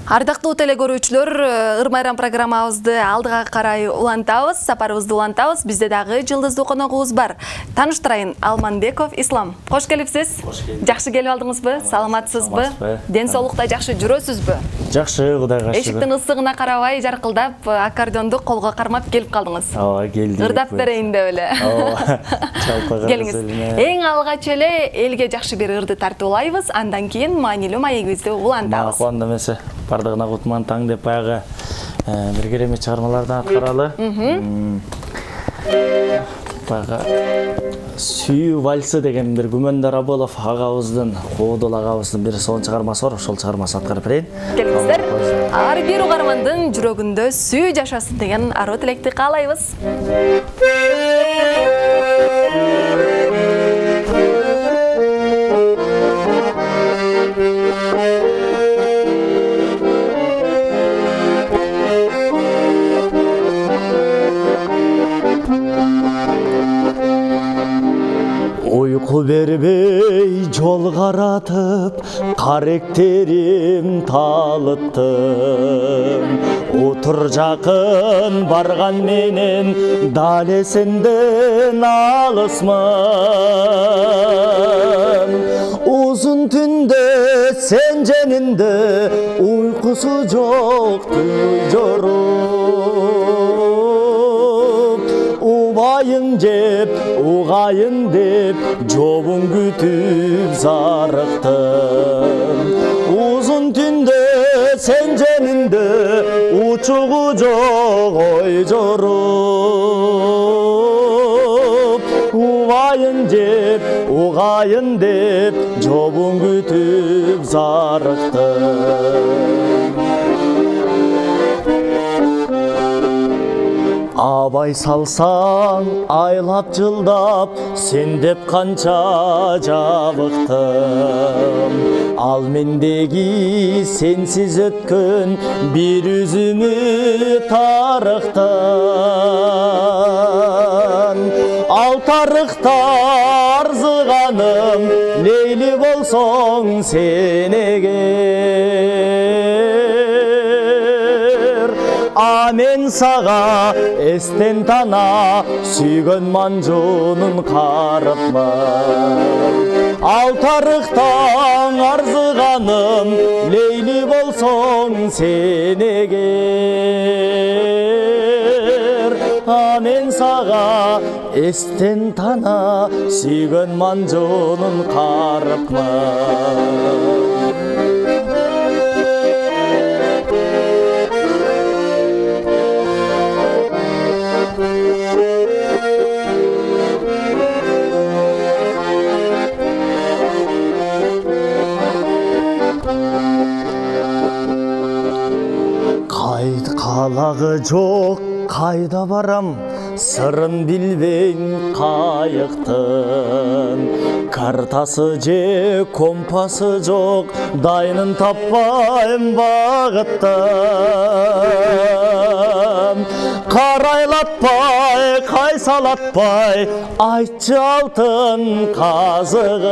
Ардактуу телекөрүүчүлөр, Ырмайрам программабызды алдыга карай улантабыз, сапарыбызды улантабыз. Бизде дагы жылдыздуу коногубуз бар. Тааныштырайын, Алманбеков Ислам. Кош келипсиз. Жакшы келип алдыңызбы? Саламатсызбы? Ден соолукта жакшы жүрөсүзбү? Жакшы, Кудайга шүгүр. Эшиктин ысыгына карабай жаркылдап, аккордеонду колго кармап келип калдыңыз. Ооба, келдик. Ырдап берейин деп эле. Ооба. Келиңиз. Эң алгач эле элге жакшы бир ырды тартуулайбыз, андан кийин маанилүү маегибизди улантабыз. Макул эмесе. Бардыгына кутман таң деп баягы бир керемет чыгармалардан аткаралы. Баягы Сүйүү вальсы деген бир Күмөндөр Абылов агабыздын, Коодол агабыздын бир сонун чыгармасы бар. Ошол чыгармасын аткарып берейин. Келиңиздер. Ар бир угармандын жүрөгүндө сүйүү жашасын деген аруу тилекти каалайбыз. Uyku berбей жол каратып, каректерим талыттым. Отур жакын барган менен, дале сенден алысмын. Uzun түндө сен женинде, уйкусу жок түн жоруп. Убайын жеп, угайын деп, жобун күтүп зарыктым. Uzun түндө сен женинде, учугу жок ой жоруп. Убайын жеп, угайын деп, жобун күтүп зарыктым. Абай салсаң, айлап жылдап, сен деп канча жабыктым. Ал мендеги сенсиз өткөн бир үзүмү тарыктан. Ал тарыкта арзыганым, лейли болсоң сен эгер. Мен сага эстен тана, сүйгөн манжунун карытмын. Ал тарыктан арзыганым, лейли болсоң сен эгер. Мен сага эстен тана, сүйгөн манжунун карытмын. Қалағы жоқ, қайда барам, сырын білбейм қайықтың. Картасы же, компасы жоқ, дайынын таппайм бағыттың. Қарайлатпай, қайсалатпай, айтшы алтын қазығым.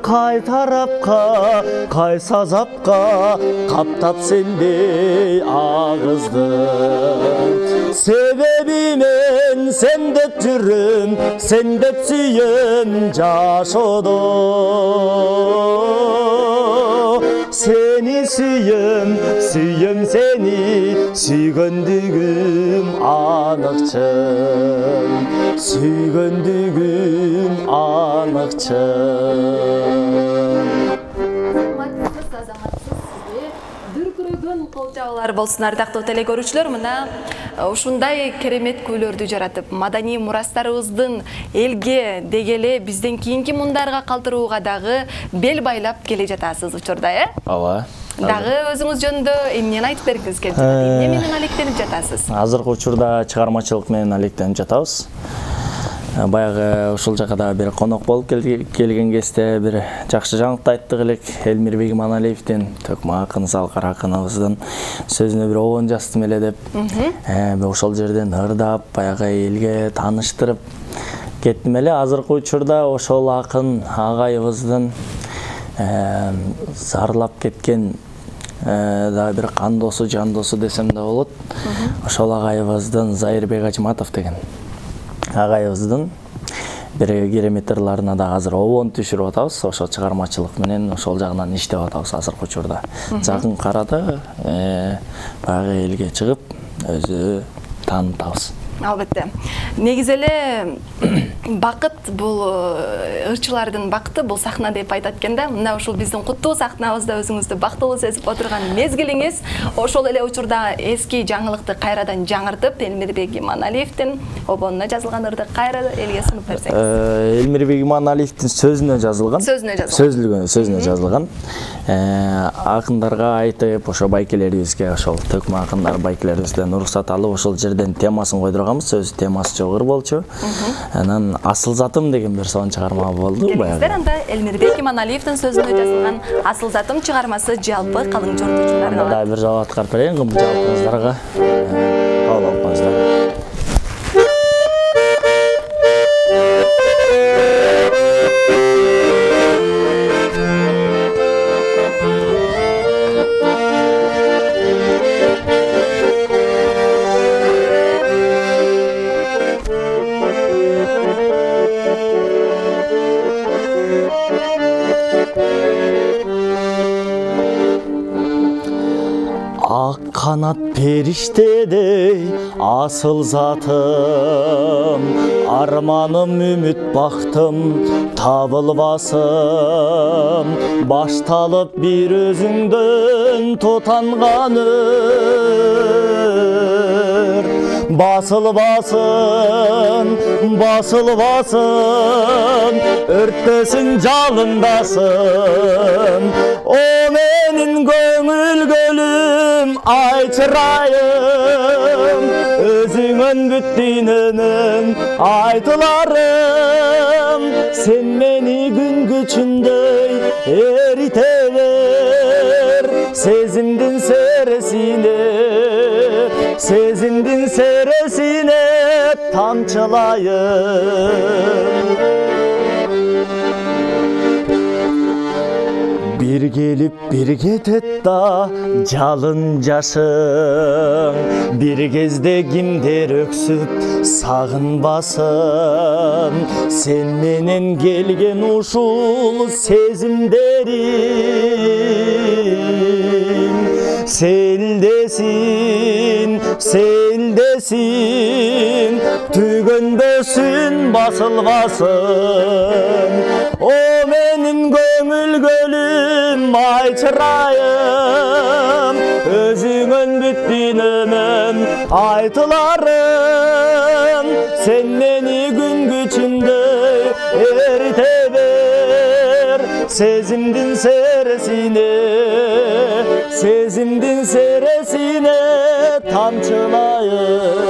Қай тарапқа, қай сазапқа, қаптап сендей ағыздым. Себеби мен сен деп жүрім, сен деп сүйем жашоды. Сені сүйем, сүйем сені, сүйгөндүгүм аныкчын. Сүйгөндүгүм аныкчын. Колчабалар болсун, ардактуу телекөрүүчүлөр, мына ушундай керемет күйлөрдү жаратып, маданий мурастарыбыздын элге дегеле бизден кийинки мундарга калтырууга дагы бел байлап келе жатасыз учурда, Ооба. Дагы өзүңүз жөнүндө эмнени айтып бергиңиз келип жатат? Эмне менен алектенип жатасыз? Азыркы учурда чыгармачылык менен алектенип жатабыз. Баягы ушул жака да бир конок болуп келген кезде бир жакшы жаңылыкты айттык элек. Элмирбек Иманалиевдин, Төкмө акын, Залкар акыныбыздын сөзүнө бир обон жаздым эле деп. Ошол жерден ырдап, баягы элге тааныштырып кеттим эле. Азыркы учурда ошол акын агайыбыздын зарлап кеткен да бир кан досу, жан досу десем да болот. Ошол агайыбыздын Зайырбек Ажматов деген агайыбыздын бир керемет ырларына да азыр обон түшүрүп атабыз. Ошо чыгармачылык менен ошол жагынан иштеп атабыз азыркы учурда. Жакын арада баягы элге чыгып өзү таанытабыз. Албетте. Негизи эле бакыт бул ырчылардын бакыты, бул сахна деп айтат экен да. Мына ушул биздин куттуу сахнабызда өзүңүздү бактылуу сезип отурган мезгилиңиз, ошол эле учурда эски жаңылыкты кайрадан жаңыртып, Элмирбек Иманалиевдин обонуна жазылган ырды кайра элге сунуп берсеңиз. Элмирбек Иманалиевдин сөзүнө жазылган. Сөзүнө жазылган. Акындарга айтып, ошо байкелерибизге, ошол төкмө акындар байкелерибизден уруксат алып, ошол жерден темасын койдурганбыз. Сөз темасы жогору болчу. Анан Асыл затым деген бир сонун чыгарма болду. Келиңиздер анда Элмирбек Иманалиевдин сөзүнө жазылган Асыл затым чыгармасы жалпы калың журтчуларына. Да бир жабат аткарып берейин, жалпыңыздарга кабыл алып коюңуздар. Kanat periştedey asıl zatım, armanım ümit baktım tabılbasım, baştalıp bir özünden tutanganır. Basılbasın, basılbasın, örttesin jalındasın. O menin gönül gölüm, ay çırayım, özüngön büttiğinin aytılarım. Sen meni gün güçündey eritever, sezimdin seresine, sezimdin seresine tamçılayım. Bir gelip bir getet da jalın jaşın, bir kezde kimder öksüp sağınbasın. Sen menen gelgen uşul sezimderim, seldesin, seldesin, tügönbösün basılbasın. O menin gönül gölüm, ay çırayım, özüngön büttiğinin aytılarım. Sen meni gün güçünde eritever, sezimdin seresine, sezimdin seresine tamçılayım.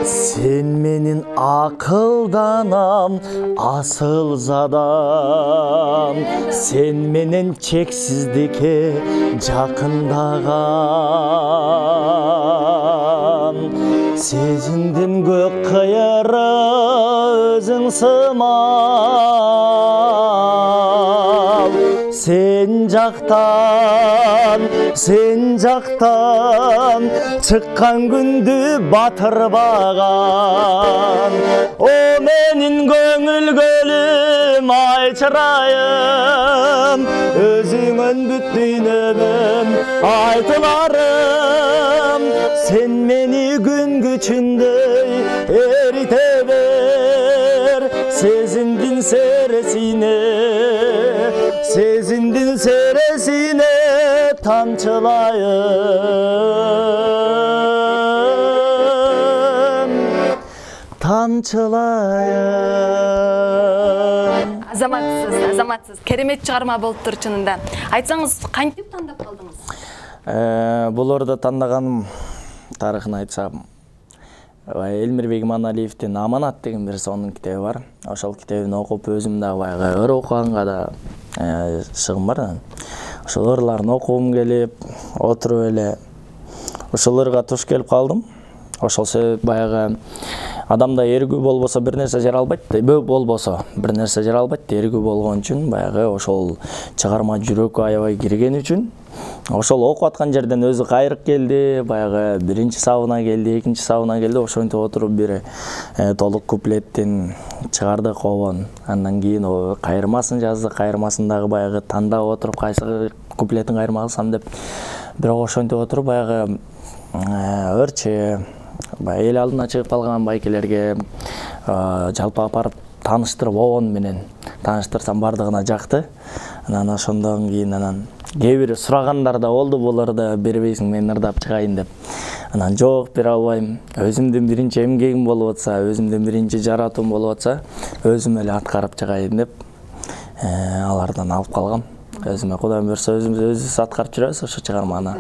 Sen menin akıldanam, asıl zadam. Sen menen çeksizlikке jakındagam. Sezindin gök kıyarı özün sımal. Sen jaktan çıkkan gündü batırbagan. O menin gönül gölüm, ay çırayım, özüngön büttiğinin aytılarım. Sen meni gün güçünde eritever, sezindin seresine, sezindin seresine tamçılayım, tamçılayım. Азаматсыз, керемет чыгарма болуптур чынында. Айтсаңыз, кантип тандап калдыңыз? Бул ордо тандаганым тарыхын айтсам, Элмирбек Иманалиевдин Аманат деген бир сонун китеби бар. Ошол китебин окуп өзүм да баягы ыр окуганга да шыгым бар. Ошол ырларын окугум келип, отуруп эле ошол ырга туш келип калдым. Ошол себеп баягы адамда эргүү болбосо бир нерсе жара албайт, болбосо бир нерсе жара албайт, эргүү болгон үчүн баягы ошол чыгарма жүрөккө аябай кирген үчүн ошол окуп аткан жерден өзү кайрык келди, баягы биринчи сабына келди, экинчи сабына келди, ошентип отуруп бир толук куплеттин чыгардык обон. Андан кийин кайырмасын жаздык, кайырмасын дагы баягы тандап отуруп кайсы куплеттин кайырма кылсам деп. Бирок ошентип отуруп баягы ырчы эл алдына чыгып калган байкелерге жалпы апарып тааныштырып обон менен тааныштырсам бардыгына жакты. Анан ошондон кийин кээ бир сурагандар да болду, буларды бербейсиң мен ырдап чыгайын деп. Анан жок, бере албайм. Өзүмдүн биринчи эмгегим болуп атса, өзүмдүн биринчи жаратуум болуп атса, өзүм эле аткарып чыгайын деп алардан алып калгам. Өзүмө Кудайым буйрса өзүбүз аткарып жүрөбүз ошо чыгарманы.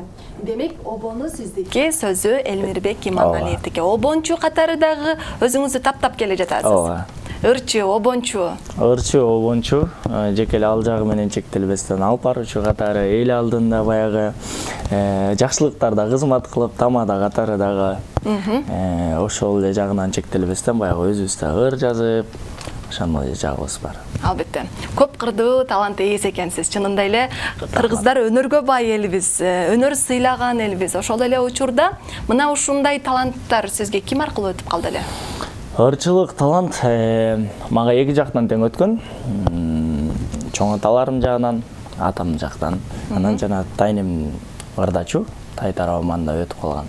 Демек, обону сиздики, сөзү Элмирбек Иманалиевдики. Обончу катары дагы өзүңүздү таптап келе жатасыз. Ооба. Ырчы, обончу. Ырчы, обончу, жеке эле ал жагы менен чектелбестен алып баруучу катары, эл алдында баягы жакшылыктарда кызмат кылып, тамада катары дагы ошол эле жагынан чектелбестен баягы өзүбүз да ыр жазып, ошондой жагыбыз бар. Албетте. Көп кырдуу талант ээси экенсиз. Чынында эле кыргыздар өнөргө бай элбиз, өнөр сыйлаган элбиз. Ошол эле учурда мына ушундай таланттар сизге ким аркылуу өтүп калды эле? Ырчылык талант мага эки жактан тең өткөн. Чоң аталарым жагынан, атам жактан. Анан жана тайнем ырдачу, тай тарабыманда өтүп калган.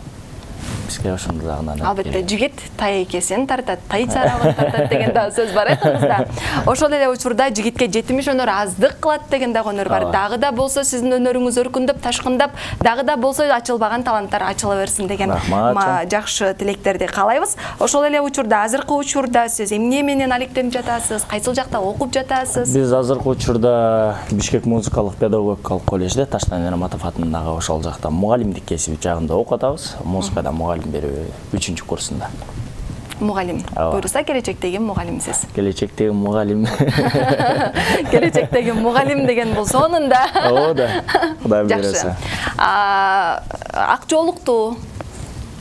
Бизге ошондой жагынан. Албетте, жигит тай экесин тартат, тай чарабын тартат деген да сөз бар кыргызда. Ошол эле учурда жигитке жетимиш өнөр аздык кылат деген да өнөр бар. Дагы да болсо сиздин өнөрүңүз өркүндөп, ташкындап, дагы да болсо ачылбаган таланттар ачыла берсин деген жакшы тилектерди каалайбыз. Ошол эле учурда, азыркы учурда сиз эмне менен алектенип жатасыз? Кайсыл жакта окуп жатасыз? Биз азыркы учурда Бишкек музыкалык педагогикалык коллежде Таштан Эраматов атындагы ошол жакта мугалимдик кесиби жагында окуп атабыз. Музыкада мугалим берүү 3-чү курсунда. Мугалим. Буйруса келечектеги мугалимсиз. Келечектеги мугалим. Келечектеги мугалим деген бул сонунда. Ооба. Кудайым буйруса. Ак жоолукту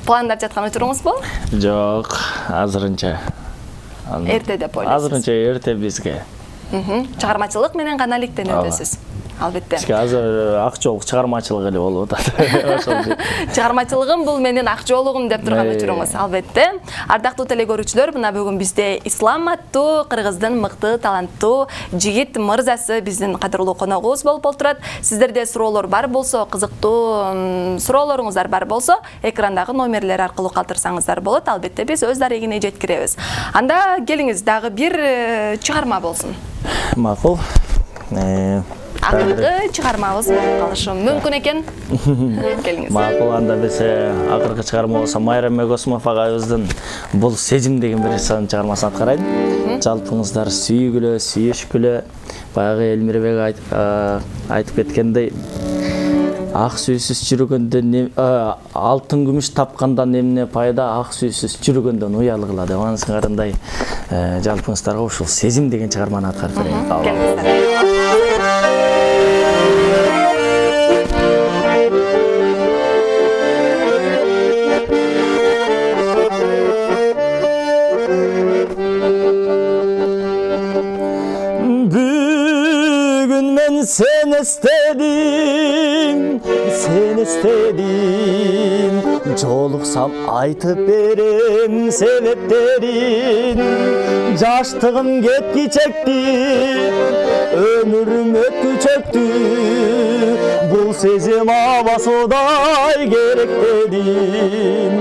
пландап жаткан учуруңузбу? Жок, азырынча. Эрте деп ойлойсуз. Азырынча эрте бизге. Чыгармачылык менен гана алектенесиз. Албетте. Бизге азыр ак жоолук чыгармачылык эле болуп атат. Чыгармачылыгым бул менин ак жоолугум деп турган учуруңуз. Албетте. Ардактуу теле көрүүчүлөр, мына бүгүн бизде Ислам аттуу Кыргыздын мыкты таланттуу жигит мырзасы биздин кадырлуу коногубуз болуп отурат. Сиздерде суроолор бар болсо, кызыктуу суроолоруңуздар бар болсо, экрандагы номерлер аркылуу калтырсаңыздар болот. Албетте биз өз дарегине жеткиребиз. Анда келиңиз, дагы бир чыгарма болсун. Макул. Акыркы чыгармабыз болуп калышы мүмкүн экен. Келиңиз. Макул, анда биз акыркы чыгарма болсо Майра Мегосмов агайыбыздын бул сезим деген бир чыгармасын аткарайын. Жалпыңыздар сүйгүлө, сүйүшкүлө, баягы Элмирбек айтып кеткендей, ак сүйсүз жүргөндө алтын күмүш тапкандан эмне пайда, ак сүйсүз жүргөндөн уялгыла деп анысыңарындай жалпыңыздарга ушул сезим деген чыгарманы аткарып берейин. Sen istedim, jolukсам айтып берем себептерин. Жаштыгым кетки чекти, өмүрүм өткү чөктү, бул сезим абасудай керек дедим.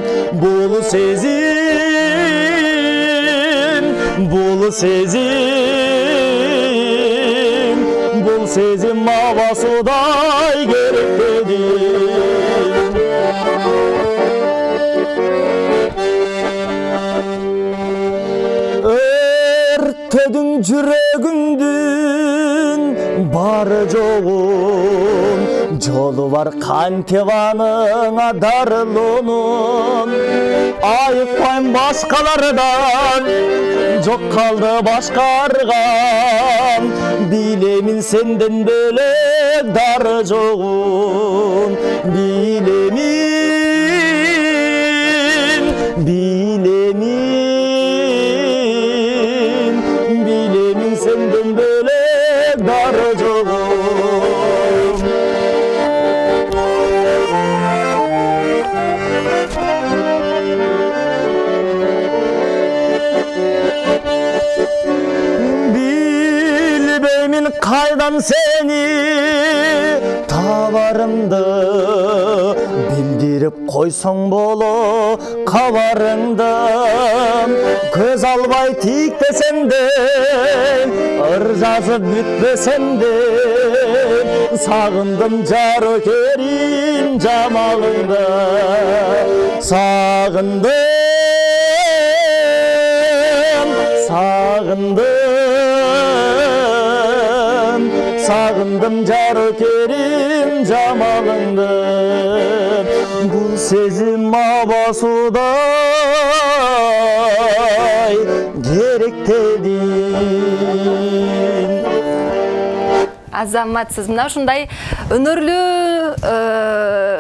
Бул сезим абасудай керек дедим. Өртөдүң жүрөгүмдүн бары жогун, жолу бар кантип аныңа дарылуунун айыкпайм башкалардан жок калды башкарган билемин сенден бөлөк дары жогун билемин сенден бөлөк дары жогун Bilbeymin kaydan seni tabarımdı bildirip koysan bolo kabarımdı Göz albay tik desem de ır жазып bütmesem de Sağındım jar ökerin jamalında Sağındım Sağındım jar ökerim jamalındı Bu sezim abasuday gerek dedin Азаматсыз мына ушундай өнөрлүү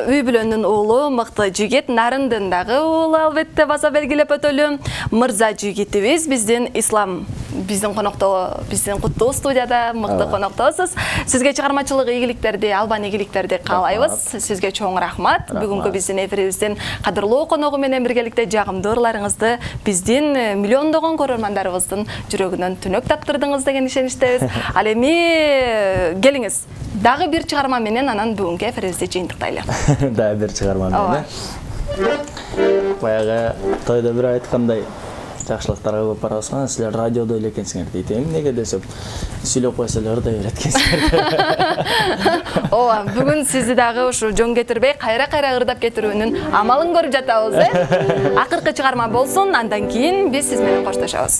үй бүлөнүн уулу мыкты жигит Нарындын дагы уулу албетте баса белгилеп өтөлү мырза жигитибиз биздин Ислам биздин конокто биздин куттуу студияда мыкты коноктосуз сизге чыгармачылык ийгиликтерди албан ийгиликтерди каалайбыз сизге чоң рахмат бүгүнкү биздин эфирибиздин кадырлуу коногу менен биргеликте жагымдуу ырларыңызды биздин миллиондогон көрөрмандарыбыздын жүрөгүнөн түнөк таптырдыңыз деген ишеничтебиз ал эми келиңиз дагы бир чыгарма менен анан бүгүнкү эфирибизди жыйынтыктайлы дагы бир чыгарма менен баягы тойдо бир айткандай жакшылыктарга көп барасыңар силер радиодо эле экенсиңер дейт эмнеге десем сүйлөп койсолор ырдай берет экенсиңер ооба бүгүн сизди дагы ушу жөн кетирбей кайра ырдап кетирүүнүн амалын көрүп жатабыз акыркы чыгарма болсун андан кийин биз сиз менен коштошобуз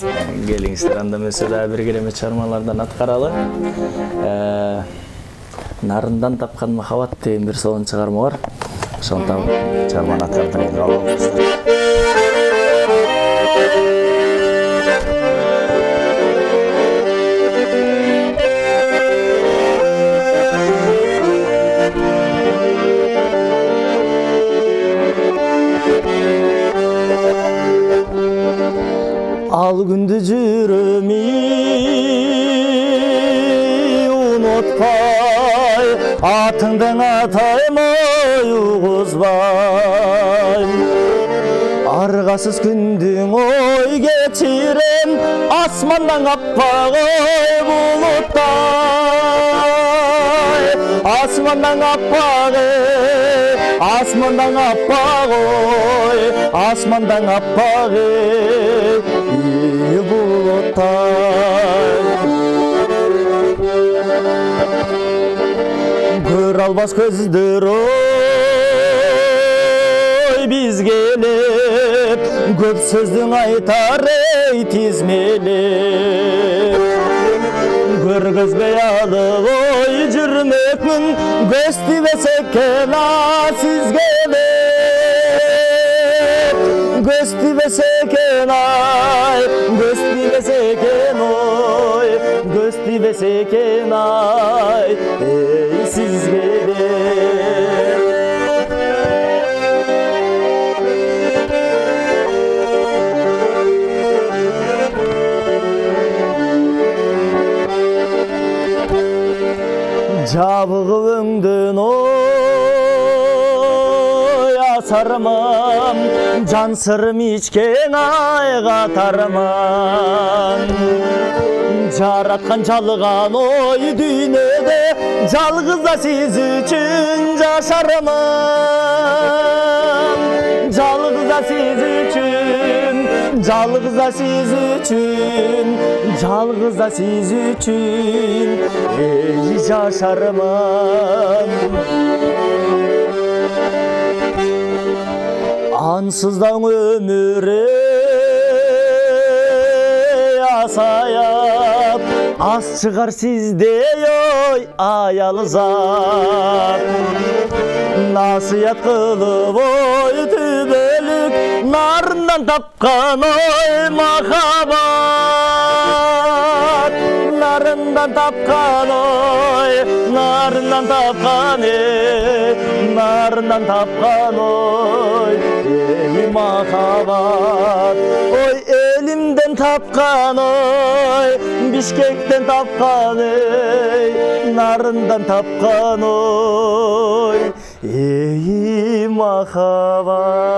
келиңиздер анда эмесе дагы бир керемет чыгармалардан аткаралы Нарындан тапкан махабат деген бир сонун чыгарма бар ошондон чыгарманы аткартып алабыздар Al gündü jürümü unutpay Atından ataymoy uğuzbay Argasız gündün oy geçirem Asmandan appak oy bulutay Asmandan appak oy Asmandan appak iyi bulutay Gör albas gözдөр oy biz gelip Köp sözdün aytar ey tizmelip Görgözbey alıp oy jürmekmin Göz tibeseken siz gelip Göz tibeseken ay Göz tibeseken oy Göz tibeseken ay Ey siz gelip Jabığı öңdөн oy asarman Can sırrım içken ayga tarman Jaratkan çalgan oy dünyede Жалгыз да siz üçün jaşarman Жалгыз да siz üçün Жалгыз да siz üçün Жалгыз да siz üçün Ey jaşarman Ansızdan ömüre asayap Az çıkar sizde oy ayalı zat насыят кылып ой түбөлүк нарынан тапкан ой махаббат нарынан тапкан ой нарынан тапкан нарынан тапкан ой махаббат ой элимден тапкан ой Бишкектен тапкан ой нарындан тапкан ой эй махаббат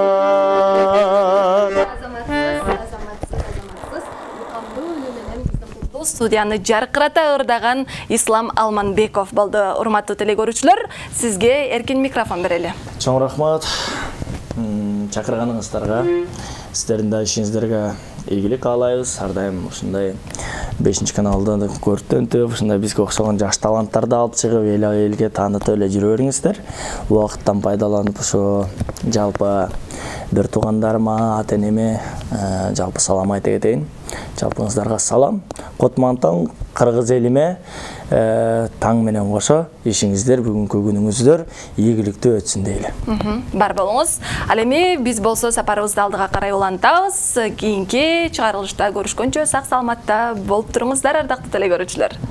студияны жаркырата ырдаган Ислам Алманбеков болду. Урматтуу телекөрүүчүлөр, сизге эркин микрофон берели. Чоң рахмат. Чакырганыңыздарга, сиздердин да ишиңиздерге ийгилик каалайбыз. Ар дайым ушундай 5 каналда көрүнтүп, ушундай бизге окшогон жаш таланттарды алып чыгып, элге таанытып эле жүрө бериңиздер. Убакыттан пайдаланып ошо жалпы бир туугандарыма, ата-энеме жалпы салам айта кетейин. Жалпыңыздарга салам. Котмантан кыргыз элиме таң менен кошо ишиңиздер бүгүнкү күнүңүздөр ийгиликтүү өтсүн дейли. Бар болуңуз. Ал эми биз болсо сапарыбызды алдыга карай улантабыз. Кийинки чыгарылышта көрүшкөнчө сак саламатта болуп туруңуздар, ардактуу телекөрүүчүлөр.